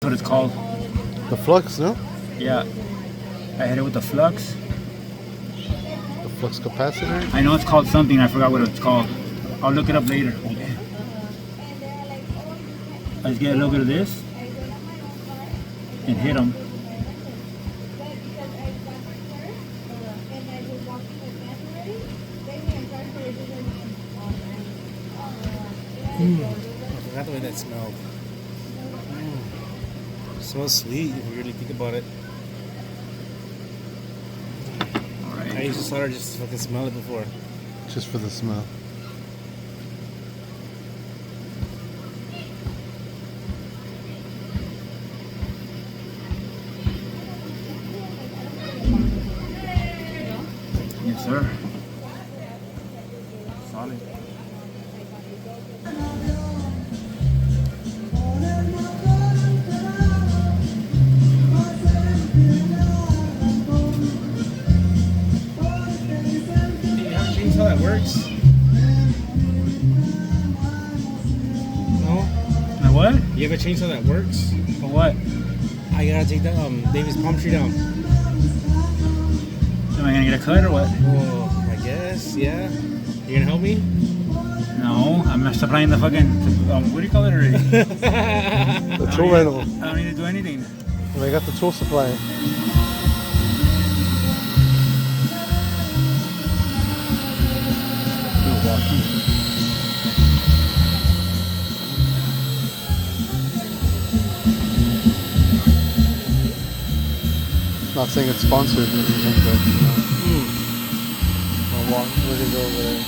That's what it's called. The flux, no? Yeah. I hit it with the flux. The flux capacitor? I know it's called something. I forgot what it's called. I'll look it up later. Okay. Let's get a little bit of this and hit them. I forgot the way that smelled. It smells sweet if you really think about it. Alright. I used to solder just to fucking smell it before. Just for the smell. Yes, sir. Solid. How that works? No? My what? You have a chainsaw that works? For what? I gotta take that David's palm tree down. Am I gonna get a cut or what? Oh, I guess, yeah. You gonna help me? No, I'm supplying the fucking, what do you call it already? The tool rental. I don't need to do anything. They got the tool supply. Milwaukee. Not saying it's sponsored or anything, but you know. Milwaukee, we're gonna go over there.